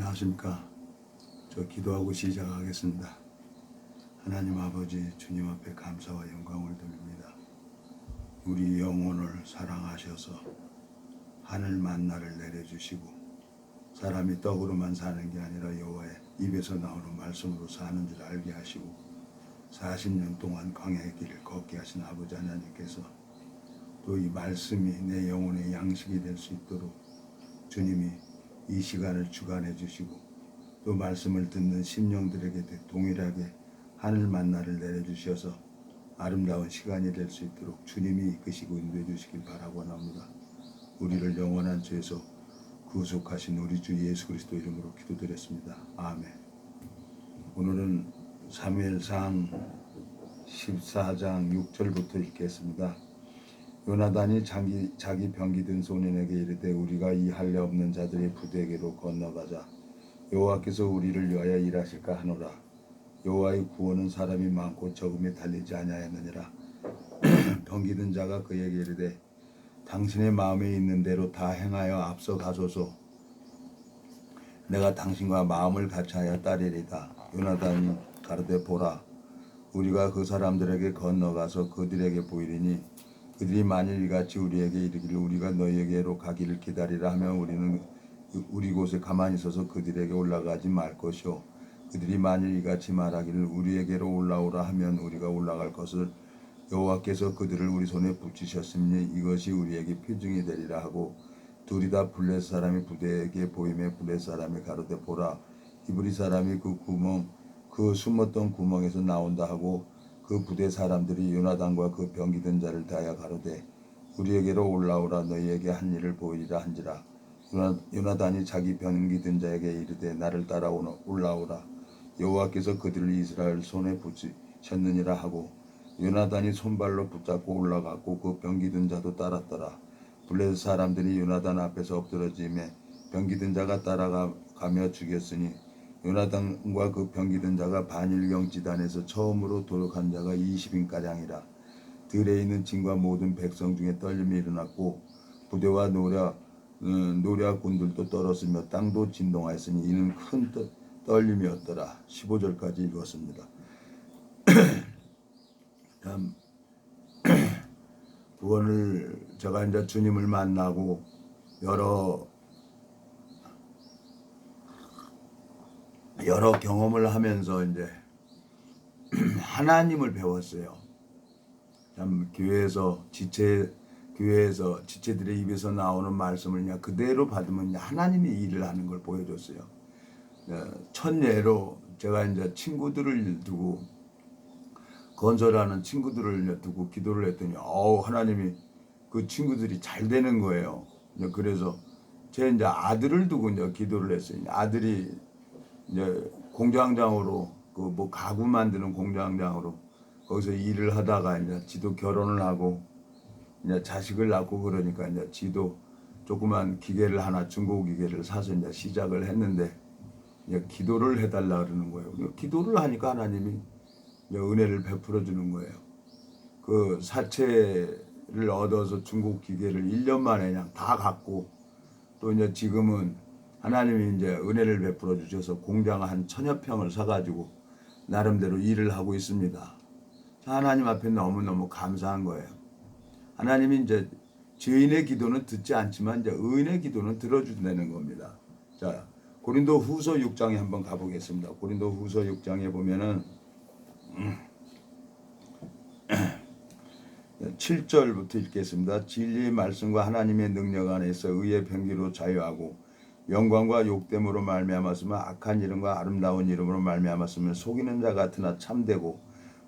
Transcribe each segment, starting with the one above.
안녕하십니까. 저 기도하고 시작하겠습니다. 하나님 아버지 주님 앞에 감사와 영광을 돌립니다. 우리 영혼을 사랑하셔서 하늘 만나를 내려주시고 사람이 떡으로만 사는 게 아니라 여호와의 입에서 나오는 말씀으로 사는 줄 알게 하시고 40년 동안 광야의 길을 걷게 하신 아버지 하나님께서 또 이 말씀이 내 영혼의 양식이 될 수 있도록 주님이 이 시간을 주관해 주시고 또 말씀을 듣는 심령들에게 동일하게 하늘 만나를 내려주셔서 아름다운 시간이 될 수 있도록 주님이 이끄시고 인도해 주시길 바라고 합니다. 우리를 영원한 죄에서 구속하신 우리 주 예수 그리스도 이름으로 기도드렸습니다. 아멘. 오늘은 사무엘상 14장 6절부터 읽겠습니다. 요나단이 자기 병기든 소년에게 이르되 우리가 이 할례 없는 자들의 부대에게로 건너가자. 여호와께서 우리를 위하여 일하실까 하노라. 여호와의 구원은 사람이 많고 적음에 달리지 아니하였느니라. 병기든 자가 그에게 이르되 당신의 마음에 있는 대로 다 행하여 앞서 가소서. 내가 당신과 마음을 같이하여 따르리다. 요나단이 가로되 보라, 우리가 그 사람들에게 건너가서 그들에게 보이리니 그들이 만일 이같이 우리에게 이르기를 우리가 너희에게로 가기를 기다리라 하면 우리는 우리 곳에 가만히 있어서 그들에게 올라가지 말 것이요, 그들이 만일 이같이 말하기를 우리에게로 올라오라 하면 우리가 올라갈 것을 여호와께서 그들을 우리 손에 붙이셨으니 이것이 우리에게 표징이 되리라 하고 둘이 다 블레셋 사람이 부대에게 보임에 블레셋 사람이 가로되 보라, 히브리 사람이 그 숨었던 구멍에서 나온다 하고 그 부대 사람들이 요나단과 그 병기든 자를 대하여 가로되 우리에게로 올라오라, 너희에게 한 일을 보이리라 한지라. 요나단이 자기 병기든 자에게 이르되 나를 따라 올라오라, 여호와께서 그들을 이스라엘 손에 붙이셨느니라 하고 요나단이 손발로 붙잡고 올라갔고 그 병기든 자도 따랐더라. 블레셋 사람들이 요나단 앞에서 엎드러지매 병기든 자가 따라가며 죽였으니 요나단과 그 병기든 자가 반일경 지단에서 처음으로 도륙한 자가 20인가량이라. 들에 있는 진과 모든 백성 중에 떨림이 일어났고 부대와 노략군들도 떨었으며 땅도 진동하였으니 이는 큰 떨림이었더라. 15절까지 읽었습니다. 구원을 제가 이제 주님을 만나고 여러 경험을 하면서 이제 하나님을 배웠어요. 참 교회에서 지체들의 입에서 나오는 말씀을 그냥 그대로 받으면 하나님이 일을 하는 걸 보여줬어요. 첫 예로 제가 이제 친구들을 두고 건설하는 친구들을 두고 기도를 했더니 하나님이 그 친구들이 잘 되는 거예요. 그래서 제 이제 아들을 두고 이제 기도를 했어요. 아들이 이제 공장장으로 그 가구 만드는 공장장으로 거기서 일을 하다가 이제 지도 결혼을 하고 이제 자식을 낳고 그러니까 이제 지도 조그만 기계를 하나 중고 기계를 사서 이제 시작을 했는데 이제 기도를 해달라 그러는 거예요. 기도를 하니까 하나님이 이제 은혜를 베풀어 주는 거예요. 그 사채를 얻어서 중고 기계를 1년 만에 그냥 다 갖고 또 이제 지금은 하나님이 이제 은혜를 베풀어 주셔서 공장 한 1000여 평을 사가지고 나름대로 일을 하고 있습니다. 하나님 앞에 너무너무 감사한 거예요. 하나님이 이제 죄인의 기도는 듣지 않지만 이제 의인의 기도는 들어준다는 겁니다. 자, 고린도 후서 6장에 한번 가보겠습니다. 고린도 후서 6장에 보면은 7절부터 읽겠습니다. 진리의 말씀과 하나님의 능력 안에서 의의 병기로 자유하고 영광과 욕됨으로 말미암았으며 악한 이름과 아름다운 이름으로 말미암았으며 속이는 자 같으나 참되고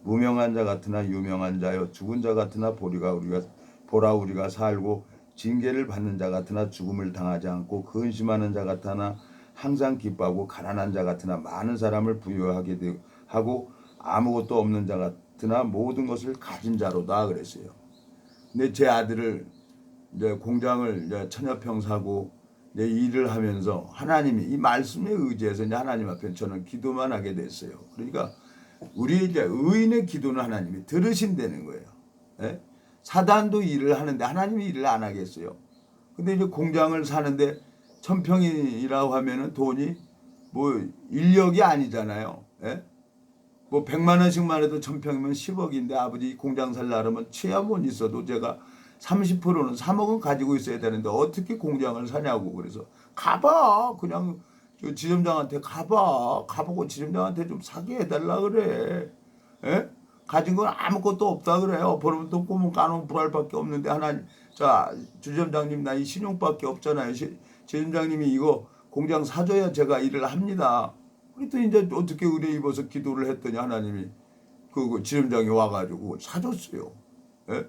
무명한 자 같으나 유명한 자여 죽은 자 같으나 보라 우리가 살고 징계를 받는 자 같으나 죽음을 당하지 않고 근심하는 자 같으나 항상 기뻐하고 가난한 자 같으나 많은 사람을 부유하게 하고 아무것도 없는 자 같으나 모든 것을 가진 자로다 그랬어요. 근데 제 아들을 이제 공장을 이제 1000여 평 사고 내 일을 하면서 하나님이 이 말씀에 의지해서 이제 하나님 앞에 저는 기도만 하게 됐어요. 그러니까 우리 이제 의인의 기도는 하나님이 들으신다는 거예요. 예? 사단도 일을 하는데 하나님이 일을 안 하겠어요. 근데 이제 공장을 사는데 1000평이라고 하면은 돈이 뭐 인력이 아니잖아요. 예? 뭐 100만 원씩만 해도 1000평이면 10억인데 아버지 공장 살려면 최하 못 있어도 제가 30%는 3억은 가지고 있어야 되는데 어떻게 공장을 사냐고. 그래서 가봐. 그냥 저 지점장한테 가보고 지점장한테 좀 사게 해달라 그래. 예? 가진 건 아무것도 없다 그래요. 벌어본 돈 꼬문 까놓은 불알밖에 없는데 하나님, 자 주점장님 나 이 신용밖에 없잖아요. 지점장님이 이거 공장 사줘야 제가 일을 합니다. 그랬더니 이제 어떻게 은혜 입어서 기도를 했더니 하나님이 그 지점장이 와가지고 사줬어요. 예?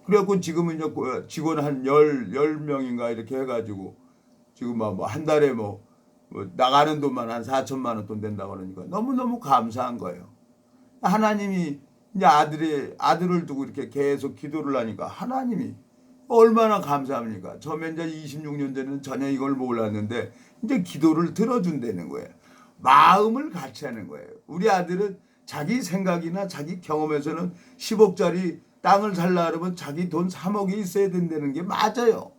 그래갖고 지금은 이제 직원 한 10명인가 이렇게 해가지고 지금 뭐 한 달에 뭐 나가는 돈만 한 4천만 원 돈 된다고 그러니까 너무너무 감사한 거예요. 하나님이 이제 아들을 두고 이렇게 계속 기도를 하니까 하나님이 얼마나 감사합니까? 처음에 이제 26년 전에는 전혀 이걸 몰랐는데 이제 기도를 들어준다는 거예요. 마음을 같이 하는 거예요. 우리 아들은 자기 생각이나 자기 경험에서는 10억짜리 땅을 살라 그러면 자기 돈 3억이 있어야 된다는 게 맞아요.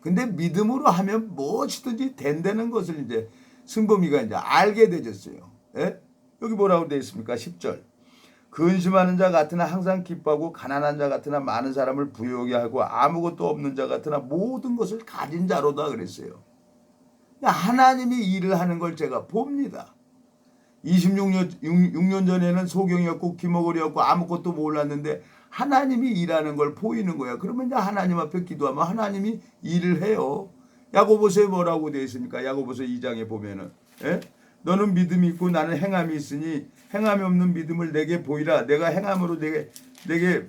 근데 믿음으로 하면 무엇이든지 된다는 것을 이제 승범이가 이제 알게 되졌어요. 예? 여기 뭐라고 되어 있습니까? 10절. 근심하는 자 같으나 항상 기뻐하고 가난한 자 같으나 많은 사람을 부유하게 하고 아무것도 없는 자 같으나 모든 것을 가진 자로다 그랬어요. 하나님이 일을 하는 걸 제가 봅니다. 26년 전에는 소경이었고 기머거리였고 아무것도 몰랐는데 하나님이 일하는 걸 보이는 거야. 그러면 이제 하나님 앞에 기도하면 하나님이 일을 해요. 야고보서에 뭐라고 되어 있습니까? 야고보서 2장에 보면은 너는 믿음이 있고 나는 행함이 있으니 행함이 없는 믿음을 내게 보이라. 내가 행함으로 내게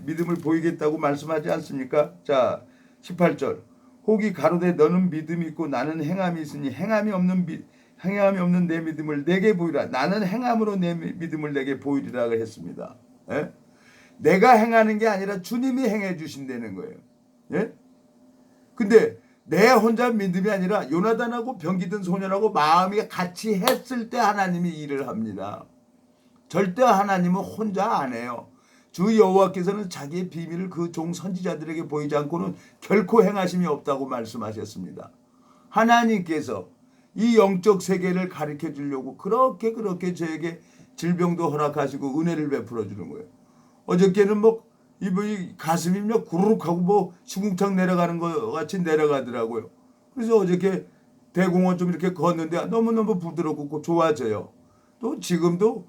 믿음을 보이겠다고 말씀하지 않습니까? 자 18절. 혹이 가로되 너는 믿음이 있고 나는 행함이 있으니 행함이 없는 내 믿음을 내게 보이라. 나는 행함으로 내 믿음을 내게 보이리라 했습니다. 예? 내가 행하는 게 아니라 주님이 행해 주신다는 거예요. 예? 근데 내 혼자 믿음이 아니라 요나단하고 병기든 소년하고 마음이 같이 했을 때 하나님이 일을 합니다. 절대 하나님은 혼자 안 해요. 주 여호와께서는 자기의 비밀을 그 종 선지자들에게 보이지 않고는 결코 행하심이 없다고 말씀하셨습니다. 하나님께서 이 영적 세계를 가르쳐 주려고 그렇게 저에게 질병도 허락하시고 은혜를 베풀어 주는 거예요. 어저께는 이 가슴이 구르륵하고 시궁창 내려가는 것 같이 내려가더라고요. 그래서 어저께 대공원 좀 이렇게 걷는데 너무너무 부드럽고 좋아져요. 또 지금도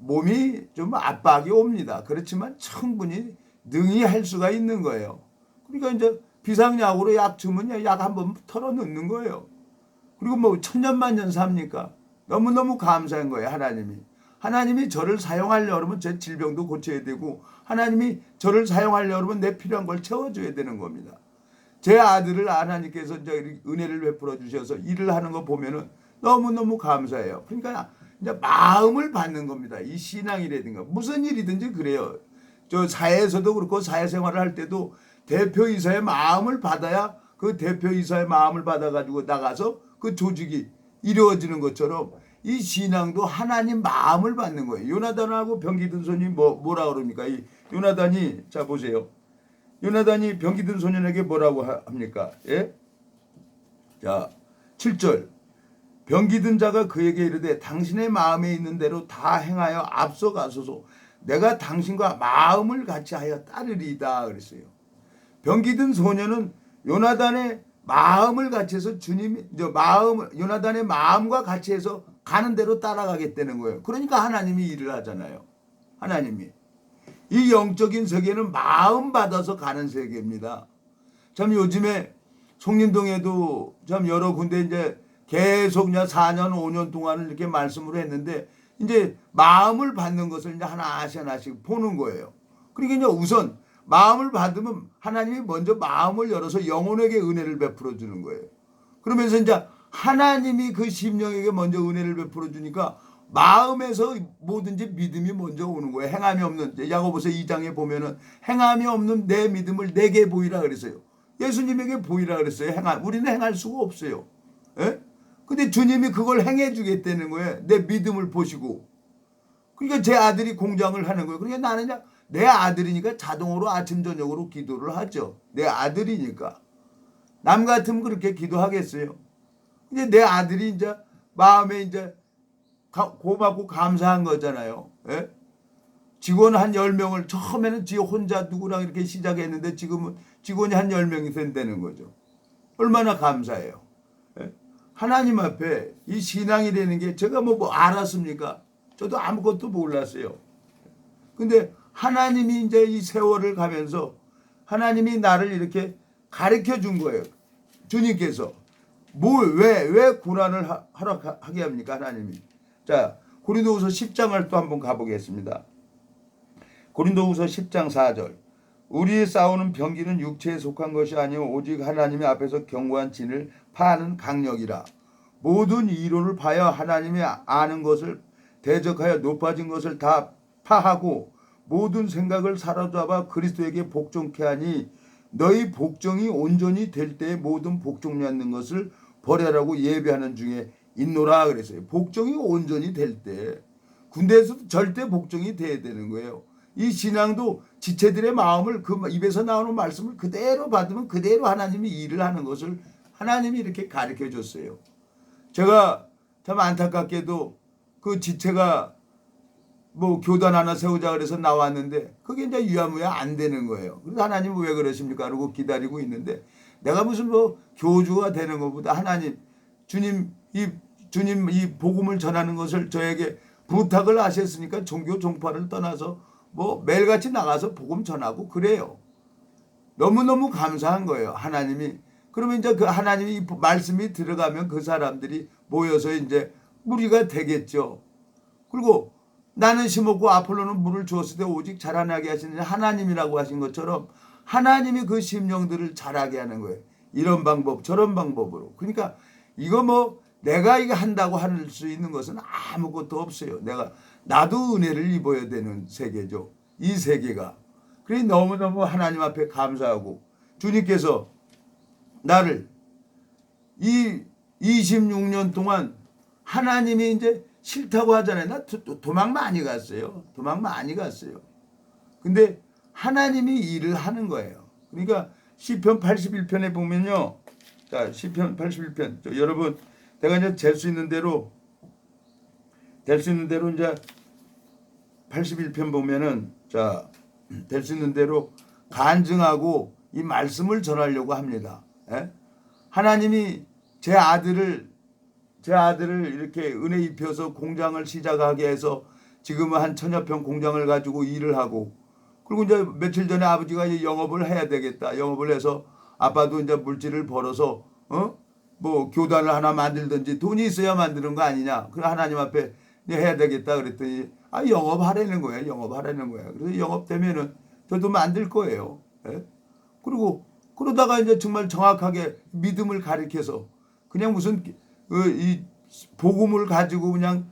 몸이 좀 압박이 옵니다. 그렇지만 충분히 능히 할 수가 있는 거예요. 그러니까 이제 비상약으로 약 주면 약 한번 털어 넣는 거예요. 그리고 천년만년 삽니까? 너무너무 감사한 거예요. 하나님이 저를 사용하려고 그러면 제 질병도 고쳐야 되고 하나님이 저를 사용하려고 그러면 내 필요한 걸 채워줘야 되는 겁니다. 제 아들을 하나님께서 이제 은혜를 베풀어 주셔서 일을 하는 거 보면은 너무너무 감사해요. 그러니까 이제 마음을 받는 겁니다. 이 신앙이라든가 무슨 일이든지 그래요. 저 사회에서도 그렇고 사회생활을 할 때도 대표이사의 마음을 받아야 그 대표이사의 마음을 받아가지고 나가서 그 조직이 이루어지는 것처럼 이 신앙도 하나님 마음을 받는 거예요. 요나단하고 병기든 소년이 뭐라 그럽니까? 이 요나단이 자 보세요. 요나단이 병기든 소년에게 뭐라고 합니까? 예? 자 7절. 병기든 자가 그에게 이르되 당신의 마음에 있는 대로 다 행하여 앞서가소서. 내가 당신과 마음을 같이 하여 따르리이다 그랬어요. 병기든 소년은 요나단의 마음을 같이 해서 요나단의 마음과 같이 해서 가는 대로 따라가겠다는 거예요. 그러니까 하나님이 일을 하잖아요. 하나님이. 이 영적인 세계는 마음 받아서 가는 세계입니다. 참 요즘에 송림동에도 참 여러 군데 이제 계속 4년, 5년 동안을 이렇게 말씀을 했는데 이제 마음을 받는 것을 이제 하나씩 보는 거예요. 그러니까 이제 우선 마음을 받으면 하나님이 먼저 마음을 열어서 영혼에게 은혜를 베풀어 주는 거예요. 그러면서 이제 하나님이 그 심령에게 먼저 은혜를 베풀어 주니까 마음에서 뭐든지 믿음이 먼저 오는 거예요. 행함이 없는 야고보서 2장에 보면은 행함이 없는 내 믿음을 내게 보이라 그랬어요. 예수님에게 보이라 그랬어요. 우리는 행할 수가 없어요. 예? 근데 주님이 그걸 행해 주겠다는 거예요. 내 믿음을 보시고. 그러니까 제 아들이 공장을 하는 거예요. 그러니까 나는 내 아들이니까 자동으로 아침 저녁으로 기도를 하죠. 내 아들이니까. 남 같으면 그렇게 기도하겠어요. 이제 내 아들이 이제 마음에 이제 고맙고 감사한 거잖아요. 예? 직원 한 10명을 처음에는 지 혼자 누구랑 이렇게 시작했는데 지금은 직원이 한 10명이 된다는 거죠. 얼마나 감사해요. 예? 하나님 앞에 이 신앙이라는 게 제가 뭐 알았습니까? 저도 아무것도 몰랐어요. 근데 하나님이 이제 이 세월을 가면서 하나님이 나를 이렇게 가르쳐 준 거예요. 주님께서. 왜 고난을 허락하게 합니까? 하나님이. 자, 고린도후서 10장을 또 한번 가보겠습니다. 고린도후서 10장 4절. 우리의 싸우는 병기는 육체에 속한 것이 아니오 오직 하나님의 앞에서 견고한 진을 파하는 강력이라. 모든 이론을 파여 하나님이 아는 것을 대적하여 높아진 것을 다 파하고 모든 생각을 사로잡아 그리스도에게 복종케 하니 너희 복종이 온전히 될 때에 모든 복종이 있는 것을 버려라고 예배하는 중에 있노라 그랬어요. 복종이 온전히 될 때 군대에서도 절대 복종이 돼야 되는 거예요. 이 신앙도 지체들의 마음을 그 입에서 나오는 말씀을 그대로 받으면 그대로 하나님이 일을 하는 것을 하나님이 이렇게 가르쳐 줬어요. 제가 참 안타깝게도 그 지체가 뭐 교단 하나 세우자 그래서 나왔는데 그게 이제 유야무야 안 되는 거예요. 그래서 하나님 왜 그러십니까? 그러고 기다리고 있는데 내가 무슨 뭐 교주가 되는 것보다 하나님 주님 이 복음을 전하는 것을 저에게 부탁을 하셨으니까 종교 종파를 떠나서 뭐 매일같이 나가서 복음 전하고 그래요. 너무너무 감사한 거예요. 하나님이. 그러면 이제 그 하나님이 말씀이 들어가면 그 사람들이 모여서 이제 무리가 되겠죠. 그리고 나는 심었고 아폴로는 물을 주었을 때 오직 자라나게 하시는 하나님이라고 하신 것처럼 하나님이 그 심령들을 자라게 하는 거예요. 이런 방법 저런 방법으로. 그러니까 이거 뭐 내가 이거 한다고 할 수 있는 것은 아무것도 없어요. 나도 은혜를 입어야 되는 세계죠. 이 세계가. 그래 너무너무 하나님 앞에 감사하고 주님께서 나를 이 26년 동안 하나님이 이제 싫다고 하잖아요. 나 도망 많이 갔어요. 도망 많이 갔어요. 근데 하나님이 일을 하는 거예요. 그러니까 시편 81편에 보면요. 자, 시편 81편. 여러분 내가 이제 될 수 있는 대로 이제 81편 보면은 자, 될 수 있는 대로 간증하고 이 말씀을 전하려고 합니다. 예? 하나님이 제 아들을 이렇게 은혜 입혀서 공장을 시작하게 해서 지금은 한 1000여 평 공장을 가지고 일을 하고 그리고 이제 며칠 전에 아버지가 이제 영업을 해야 되겠다. 영업을 해서 아빠도 이제 물질을 벌어서 뭐 교단을 하나 만들든지 돈이 있어야 만드는 거 아니냐. 그래 하나님 앞에 해야 되겠다 그랬더니 영업하라는 거예요. 영업하라는 거예요. 그래서 영업되면은 저도 만들 거예요. 예? 그리고 그러다가 이제 정말 정확하게 믿음을 가리켜서 그냥 무슨 이 복음을 가지고 그냥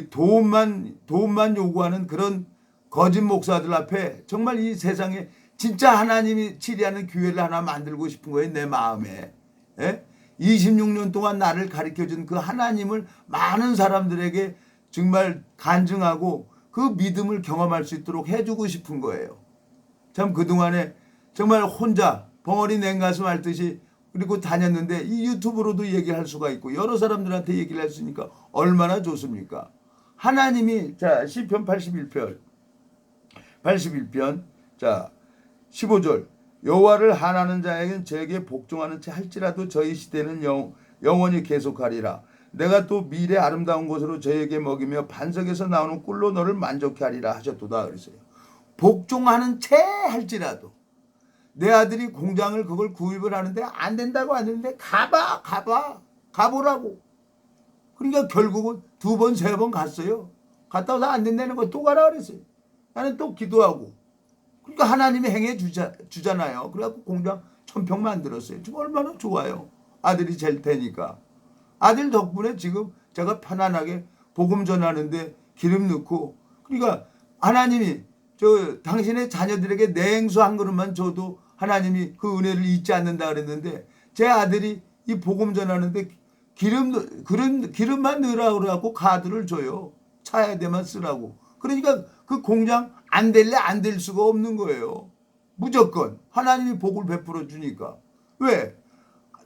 돈만 요구하는 그런 거짓 목사들 앞에 정말 이 세상에 진짜 하나님이 치리하는 교회를 하나 만들고 싶은 거예요. 내 마음에. 예? 26년 동안 나를 가르쳐준 그 하나님을 많은 사람들에게 정말 간증하고 그 믿음을 경험할 수 있도록 해주고 싶은 거예요. 참 그동안에 정말 혼자 벙어리 냉가슴 앓듯이 그리고 다녔는데 이 유튜브로도 얘기할 수가 있고 여러 사람들한테 얘기를 했으니까 얼마나 좋습니까? 하나님이 자 시편 81편 자 15절 여호와를 한하는 자에게는 저에게 복종하는 채 할지라도 저희 시대는 영원히 계속하리라. 내가 또 미래 아름다운 것으로 저에게 먹이며 반석에서 나오는 꿀로 너를 만족케 하리라 하셨도다 그랬어요. 복종하는 채 할지라도 내 아들이 공장을 그걸 구입을 하는데 안 된다고 하는데 가보라고. 그러니까 결국은 2번 3번 갔어요. 갔다 와서 안 된다는 거 또 가라 그랬어요. 나는 또 기도하고. 그러니까 하나님이 행해 주잖아요. 그래갖고 공장 1000평 만들었어요. 지금 얼마나 좋아요. 아들이 잘 테니까. 아들 덕분에 지금 제가 편안하게 복음 전하는데 기름 넣고 그러니까 하나님이 당신의 자녀들에게 냉수 한 그릇만 줘도 하나님이 그 은혜를 잊지 않는다 그랬는데 제 아들이 이 복음 전하는데 기름만 넣으라고 그래갖고 가드를 줘요. 차야 돼만 쓰라고. 그러니까 그 공장 안 될래 안 될 수가 없는 거예요. 무조건 하나님이 복을 베풀어 주니까. 왜?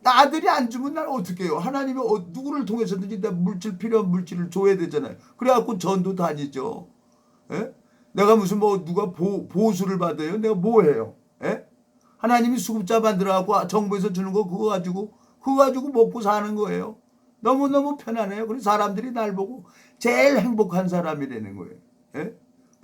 나 아들이 안 주면 난 어떻게 해요? 하나님이 누구를 통해서든지 나 물질 필요한 물질을 줘야 되잖아요. 그래갖고 전도 다니죠. 예? 내가 무슨 뭐 누가 보수를 받아요? 내가 뭐 해요? 예? 하나님이 수급자 만들어갖고 정부에서 주는 거 그거 가지고 먹고 사는 거예요. 너무너무 편안해요. 그래서 사람들이 날 보고 제일 행복한 사람이라는 거예요. 예?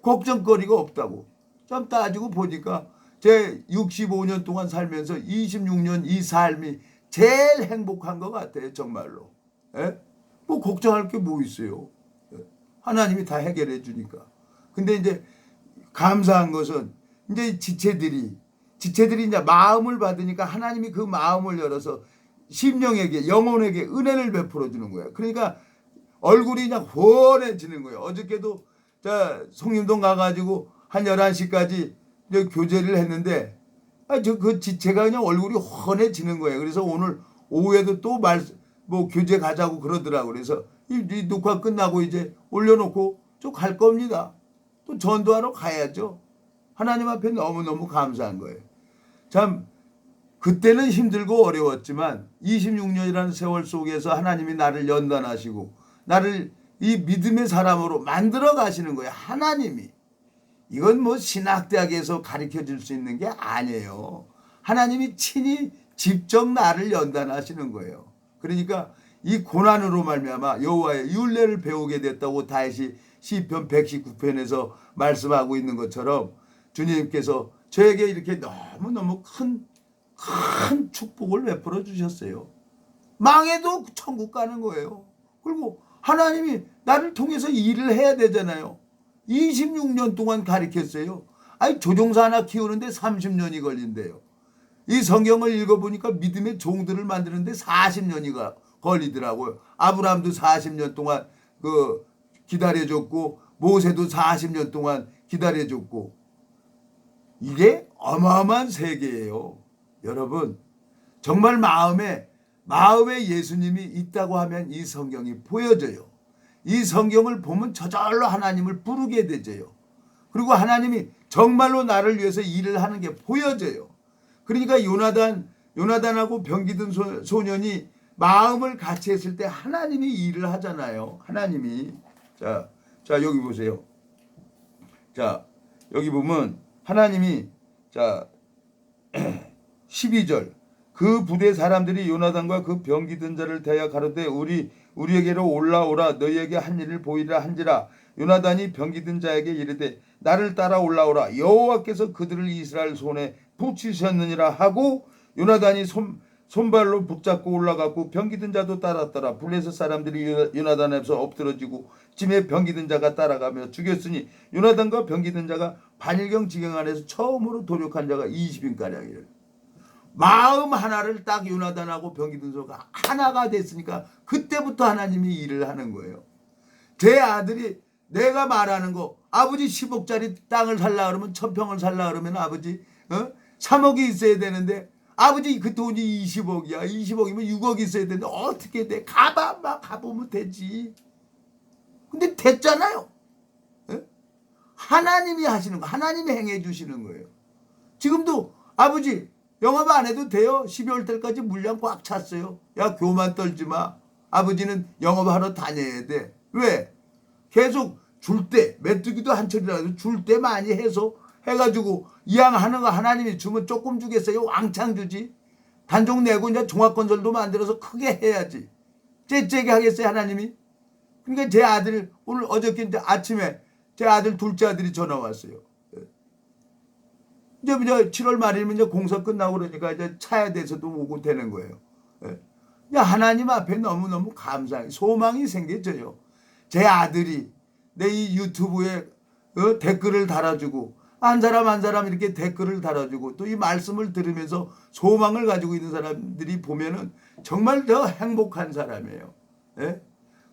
걱정거리가 없다고. 좀 따지고 보니까 제 65년 동안 살면서 26년 이 삶이 제일 행복한 것 같아요. 정말로. 예? 뭐 걱정할 게 뭐 있어요. 예? 하나님이 다 해결해 주니까. 근데 이제 감사한 것은 이제 지체들이 이제 마음을 받으니까 하나님이 그 마음을 열어서 심령에게 영혼에게 은혜를 베풀어 주는 거예요. 그러니까 얼굴이 그냥 훤해지는 거예요. 어저께도 송림동 가가지고 한 11시까지 교제를 했는데 그 지체가 그냥 얼굴이 훤해지는 거예요. 그래서 오늘 오후에도 또 교제 가자고 그러더라고요. 그래서 이 녹화 끝나고 이제 올려놓고 좀 갈 겁니다. 또 전도하러 가야죠. 하나님 앞에 너무너무 감사한 거예요. 참 그때는 힘들고 어려웠지만 26년이라는 세월 속에서 하나님이 나를 연단하시고 나를 이 믿음의 사람으로 만들어 가시는 거예요. 하나님이. 이건 뭐 신학대학에서 가르쳐 줄 수 있는 게 아니에요. 하나님이 친히 직접 나를 연단하시는 거예요. 그러니까 이 고난으로 말미암아 여호와의 율례를 배우게 됐다고 다시 시편 119편에서 말씀하고 있는 것처럼 주님께서 저에게 이렇게 너무너무 큰 축복을 베풀어 주셨어요. 망해도 천국 가는 거예요. 그리고 하나님이 나를 통해서 일을 해야 되잖아요. 26년 동안 가르쳤어요. 아니 조종사 하나 키우는데 30년이 걸린대요. 이 성경을 읽어보니까 믿음의 종들을 만드는데 40년이 걸리더라고요. 아브라함도 40년 동안 기다려줬고 모세도 40년 동안 기다려줬고 이게 어마어마한 세계예요. 여러분 정말 마음에 예수님이 있다고 하면 이 성경이 보여져요. 이 성경을 보면 저절로 하나님을 부르게 되죠. 그리고 하나님이 정말로 나를 위해서 일을 하는 게 보여져요. 그러니까 요나단하고 병기든 소년이 마음을 같이 했을 때 하나님이 일을 하잖아요. 하나님이. 자 여기 보세요. 자 여기 보면 하나님이 12절 그 부대 사람들이 요나단과 그 병기든 자를 대하여 가로되 우리에게로 올라오라 너희에게 한 일을 보이라 한지라. 요나단이 병기든 자에게 이르되 나를 따라 올라오라 여호와께서 그들을 이스라엘 손에 붙이셨느니라 하고 요나단이 손발로 붙잡고 올라갔고 병기든 자도 따랐더라. 블레셋 사람들이 요나단 앞에서 엎드러지고 찜에 병기든 자가 따라가며 죽였으니 요나단과 병기든 자가 반일경 지경 안에서 처음으로 도륙한 자가 20인가량이래요. 마음 하나를 딱 요나단하고 병기든 자가 하나가 됐으니까 그때부터 하나님이 일을 하는 거예요. 제 아들이 내가 말하는 거 아버지 10억짜리 땅을 살라 그러면 1000평을 살라 그러면 아버지 3억이 있어야 되는데 아버지 그 돈이 20억이야. 20억이면 6억 있어야 되는데 어떻게 돼? 가보면 되지. 근데 됐잖아요. 하나님이 하시는 거, 하나님이 행해 주시는 거예요. 지금도 아버지 영업 안 해도 돼요. 12월 달까지 물량 꽉 찼어요. 야 교만 떨지 마. 아버지는 영업하러 다녀야 돼. 왜? 계속 줄 때 메뚜기도 한철이라도 줄 때 많이 해가지고 이왕하는 거 하나님이 주면 조금 주겠어요. 왕창 주지. 단종 내고 이제 종합건설도 만들어서 크게 해야지. 째째게 하겠어요 하나님이. 그러니까 제 아들 오늘 어저께 이제 아침에 제 아들 둘째 아들이 전화 왔어요. 이제 7월 말이면 이제 공사 끝나고 그러니까 이제 차에 대해서도 오고 되는 거예요. 하나님 앞에 너무너무 감사해. 소망이 생겨져요. 제 아들이 내 이 유튜브에 댓글을 달아주고 한 사람 이렇게 댓글을 달아주고 또 이 말씀을 들으면서 소망을 가지고 있는 사람들이 보면은 정말 더 행복한 사람이에요.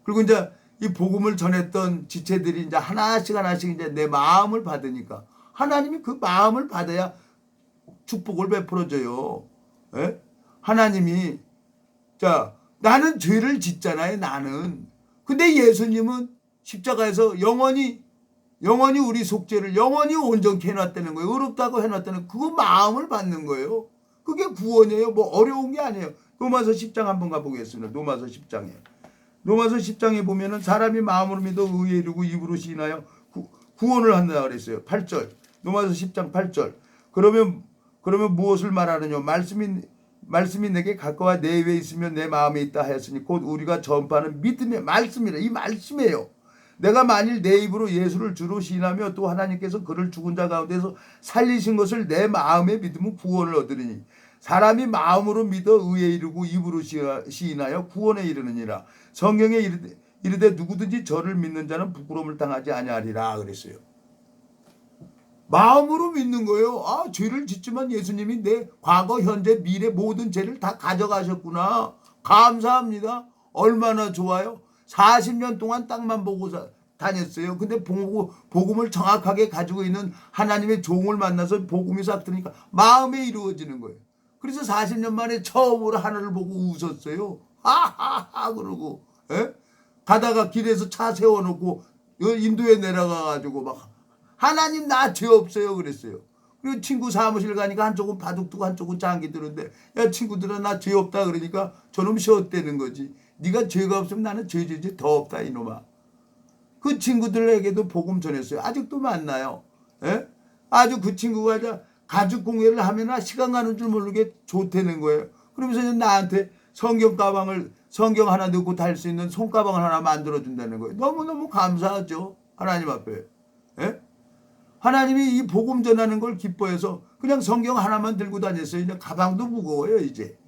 그리고 이제 이 복음을 전했던 지체들이 이제 하나씩 이제 내 마음을 받으니까 하나님이 그 마음을 받아야 축복을 베풀어줘요. 하나님이 나는 죄를 짓잖아요. 나는. 근데 예수님은 십자가에서 영원히 우리 속죄를 영원히 온전케 해놨다는 거예요. 의롭다고 해놨다는 그거 마음을 받는 거예요. 그게 구원이에요. 뭐 어려운 게 아니에요. 로마서 10장 한번 가보겠습니다. 로마서 10장에. 로마서 10장에 보면은 사람이 마음으로 믿어 의에 이르고 입으로 시인하여 구원을 한다 그랬어요. 8절. 로마서 10장 8절. 그러면 무엇을 말하느냐? 말씀이 내게 가까워 내 입에 있으면 내 마음에 있다 하였으니 곧 우리가 전파하는 믿음의 말씀이라. 이 말씀이에요. 내가 만일 내 입으로 예수를 주로 시인하며 또 하나님께서 그를 죽은 자 가운데서 살리신 것을 내 마음에 믿으면 구원을 얻으리니 사람이 마음으로 믿어 의에 이르고 입으로 시인하여 구원에 이르느니라. 성경에 이르되 누구든지 저를 믿는 자는 부끄러움을 당하지 아니하리라 그랬어요. 마음으로 믿는 거예요. 아, 죄를 짓지만 예수님이 내 과거, 현재, 미래 모든 죄를 다 가져가셨구나. 감사합니다. 얼마나 좋아요. 40년 동안 땅만 보고 다녔어요. 근데 복음을 정확하게 가지고 있는 하나님의 종을 만나서 복음이 싹 들으니까 마음에 이루어지는 거예요. 그래서 40년 만에 처음으로 하늘을 보고 웃었어요. 하하하 그러고 가다가 길에서 차 세워놓고 인도에 내려가가지고 막 하나님 나 죄 없어요 그랬어요. 그리고 친구 사무실 가니까 한쪽은 바둑 두고 한쪽은 장기 드는데 야 친구들아 나 죄 없다 그러니까 저놈 쉬었다는 거지. 네가 죄가 없으면 나는 죄 더 없다 이놈아. 그 친구들에게도 복음 전했어요. 아직도 만나요. 아주 그 친구가 가죽 공예를 하면 시간 가는 줄 모르게 좋다는 거예요. 그러면서 나한테 성경 하나 넣고 달 수 있는 손가방을 하나 만들어준다는 거예요. 너무너무 감사하죠. 하나님 앞에. 하나님이 이 복음 전하는 걸 기뻐해서 그냥 성경 하나만 들고 다녔어요. 이제 가방도 무거워요 이제.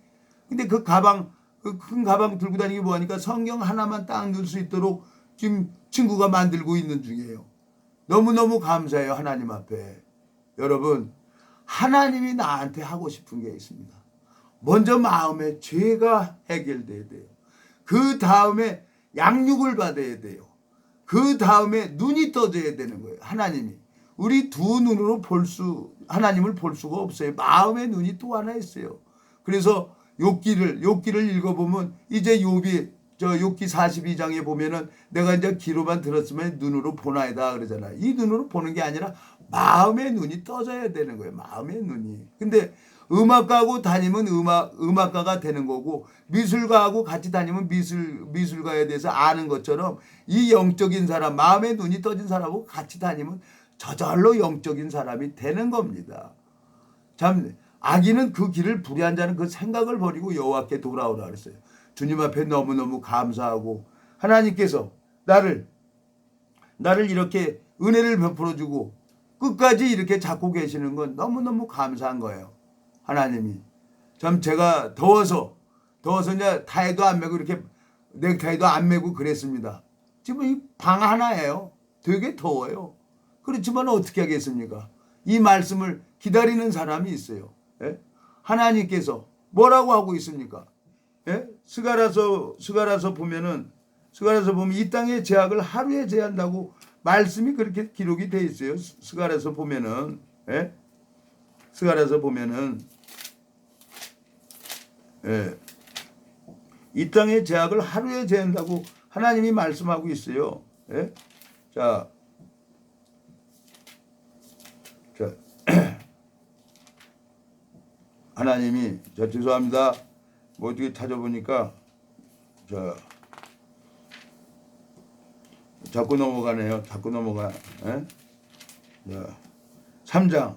근데 그 큰 가방 들고 다니기 뭐하니까 성경 하나만 딱 넣을 수 있도록 지금 친구가 만들고 있는 중이에요. 너무너무 감사해요 하나님 앞에. 여러분 하나님이 나한테 하고 싶은 게 있습니다. 먼저 마음에 죄가 해결돼야 돼요. 그 다음에 양육을 받아야 돼요. 그 다음에 눈이 떠져야 되는 거예요. 하나님이. 우리 두 눈으로 하나님을 볼 수가 없어요. 마음의 눈이 또 하나 있어요. 그래서 욥기를 읽어보면 이제 욥기 42장에 보면은 내가 이제 귀로만 들었으면 눈으로 보나이다 그러잖아요. 이 눈으로 보는 게 아니라 마음의 눈이 떠져야 되는 거예요. 마음의 눈이. 근데 음악가하고 다니면 음악가가 되는 거고 미술가하고 같이 다니면 미술가에 대해서 아는 것처럼 이 영적인 사람, 마음의 눈이 떠진 사람하고 같이 다니면 저절로 영적인 사람이 되는 겁니다. 참 악인은 그 길을 불의한 자는 그 생각을 버리고 여호와께 돌아오라 그랬어요. 주님 앞에 너무너무 감사하고 하나님께서 나를 이렇게 은혜를 베풀어주고 끝까지 이렇게 잡고 계시는 건 너무너무 감사한 거예요. 하나님이. 참 제가 더워서 이제 타이도 안 메고 이렇게 넥타이도 안 메고 그랬습니다. 지금 이 방 하나예요. 되게 더워요. 그렇지만 어떻게 하겠습니까? 이 말씀을 기다리는 사람이 있어요. 하나님께서 뭐라고 하고 있습니까? 스가랴서 보면 이 땅의 죄악을 하루에 제한다고 말씀이 그렇게 기록이 돼 있어요. 스가랴서 보면은 이 땅의 죄악을 하루에 제한다고 하나님이 말씀하고 있어요. 자 하나님이 죄송합니다. 뭐 어떻게 찾아보니까 자꾸 넘어가네요. 자꾸 넘어가. 3장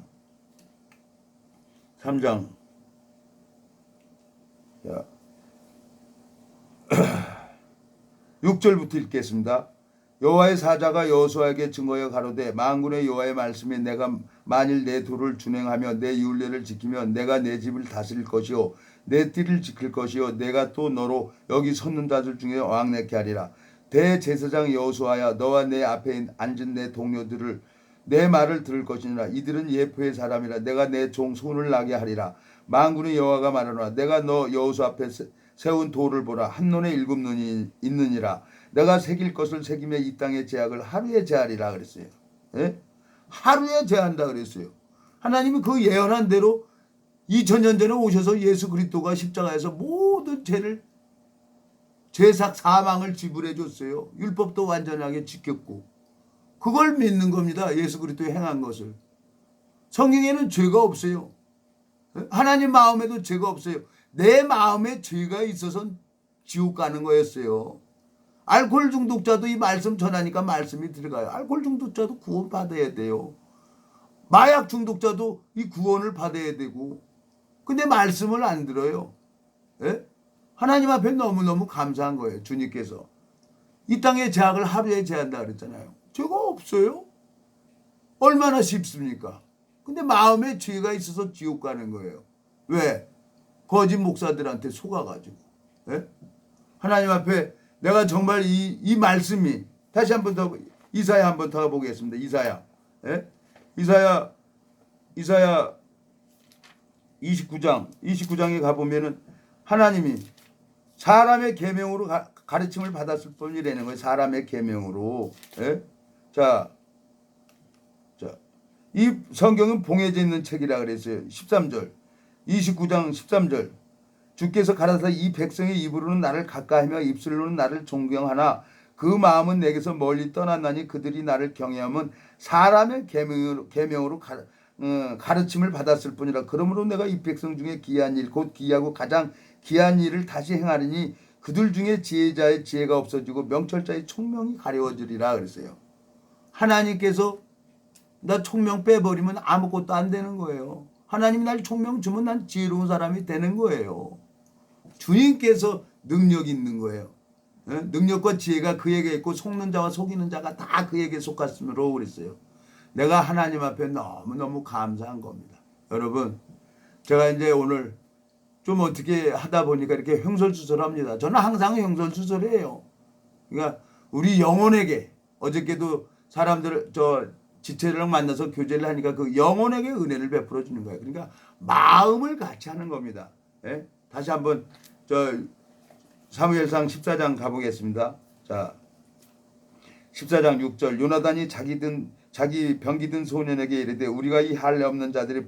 6절부터 읽겠습니다. 여호와의 사자가 여호수아에게 증거하여 가로되 만군의 여호와의 말씀에 내가 만일 내 도를 준행하며 내 율례를 지키며 내가 내 집을 다스릴 것이요 내 띠를 지킬 것이요 내가 또 너로 여기 섰는 자들 중에 왕내게 하리라. 대제사장 여호수아야 너와 내 앞에 앉은 내 동료들을 내 말을 들을 것이니라. 이들은 예표의 사람이라. 내가 내 종 손을 나게 하리라. 만군의 여호와가 말하노라. 내가 너 여호수 앞에 세운 돌을 보라. 한눈에 7눈이 있느니라. 내가 새길 것을 새기며 이 땅의 죄악을 하루에 제하리라 그랬어요. 하루에 제한다 그랬어요. 하나님이 그 예언한 대로 2000년 전에 오셔서 예수 그리스도가 십자가에서 모든 죄삭 사망을 지불해 줬어요. 율법도 완전하게 지켰고 그걸 믿는 겁니다. 예수 그리스도의 행한 것을. 성경에는 죄가 없어요. 하나님 마음에도 죄가 없어요. 내 마음에 죄가 있어서 지옥 가는 거였어요. 알코올 중독자도 이 말씀 전하니까 말씀이 들어가요. 알코올 중독자도 구원 받아야 돼요. 마약 중독자도 이 구원을 받아야 되고. 근데 말씀을 안 들어요. 예? 하나님 앞에 너무너무 감사한 거예요. 주님께서 이 땅의 죄악을 하루에 제한다 그랬잖아요. 죄가 없어요. 얼마나 쉽습니까? 근데 마음에 죄가 있어서 지옥 가는 거예요. 왜? 거짓 목사들한테 속아가지고. 예? 하나님 앞에 내가 정말 이 말씀이 다시 한 번 더 이사야 한 번 더 보겠습니다. 이사야. 예? 이사야 29장에 가보면은 하나님이 사람의 계명으로 가르침을 받았을 뿐이라는 거예요. 사람의 계명으로. 예? 자, 이 성경은 봉해져 있는 책이라 그랬어요. 13절. 29장 13절. 주께서 가라사 이 백성의 입으로는 나를 가까이하며 입술로는 나를 존경하나 그 마음은 내게서 멀리 떠났나니 그들이 나를 경외하면 사람의 계명으로 가르침을 받았을 뿐이라. 그러므로 내가 이 백성 중에 기이한 일 곧 기이하고 가장 기이한 일을 다시 행하리니 그들 중에 지혜자의 지혜가 없어지고 명철자의 총명이 가려워지리라 그랬어요. 하나님께서 나 총명 빼버리면 아무것도 안 되는 거예요. 하나님이 날 총명 주면 난 지혜로운 사람이 되는 거예요. 주님께서 능력 있는 거예요. 능력과 지혜가 그에게 있고 속는 자와 속이는 자가 다 그에게 속았으므로 그랬어요. 내가 하나님 앞에 너무너무 감사한 겁니다. 여러분, 제가 이제 오늘 좀 어떻게 하다 보니까 이렇게 횡설수설합니다. 저는 항상 횡설수설해요. 그러니까 우리 영혼에게 어저께도 사람들 지체들랑 만나서 교제를 하니까 그 영혼에게 은혜를 베풀어 주는 거예요. 그러니까 마음을 같이 하는 겁니다. 예? 다시 한번 사무엘상 14장 가보겠습니다. 자, 14장 6절. 요나단이 자기 병기든 소년에게 이르되 우리가 이 할례 없는 자들의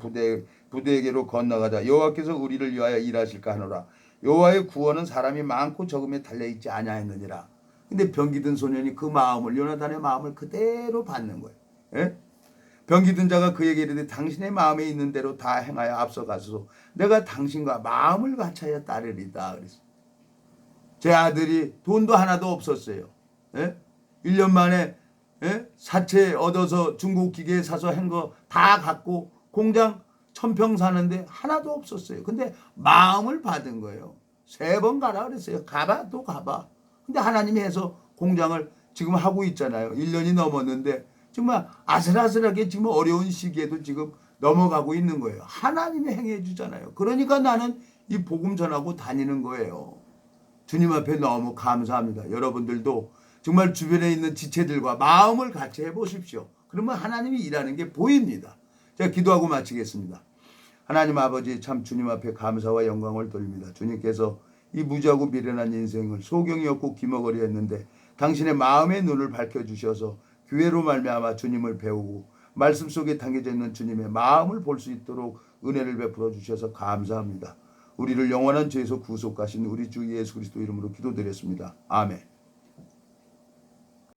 부대에게로 건너가자. 여호와께서 우리를 위하여 일하실까 하노라. 여호와의 구원은 사람이 많고 적음에 달려있지 아니하였느니라. 근데 병기든 소년이 그 마음을, 요나단의 마음을 그대로 받는 거예요. 예? 병기든 자가 그에게 이르되 당신의 마음에 있는 대로 다 행하여 앞서가소서. 내가 당신과 마음을 같이하여 따르리다. 그랬어요. 제 아들이 돈도 하나도 없었어요. 예? 1년 만에 사채 얻어서 중국 기계 사서 한 거 다 갖고 공장 1000평 사는데 하나도 없었어요. 근데 마음을 받은 거예요. 3번 가라 그랬어요. 가봐 또 가봐. 근데 하나님이 해서 공장을 지금 하고 있잖아요. 1년이 넘었는데 정말 아슬아슬하게 지금 어려운 시기에도 지금 넘어가고 있는 거예요. 하나님이 행해 주잖아요. 그러니까 나는 이 복음 전하고 다니는 거예요. 주님 앞에 너무 감사합니다. 여러분들도 정말 주변에 있는 지체들과 마음을 같이 해보십시오. 그러면 하나님이 일하는 게 보입니다. 제가 기도하고 마치겠습니다. 하나님 아버지, 참 주님 앞에 감사와 영광을 돌립니다. 주님께서 이 무지하고 미련한 인생을 소경이 없고 기머거리 했는데 당신의 마음의 눈을 밝혀주셔서 교회로 말미암아 주님을 배우고 말씀 속에 담겨져 있는 주님의 마음을 볼 수 있도록 은혜를 베풀어 주셔서 감사합니다. 우리를 영원한 죄에서 구속하신 우리 주 예수 그리스도 이름으로 기도드렸습니다. 아멘.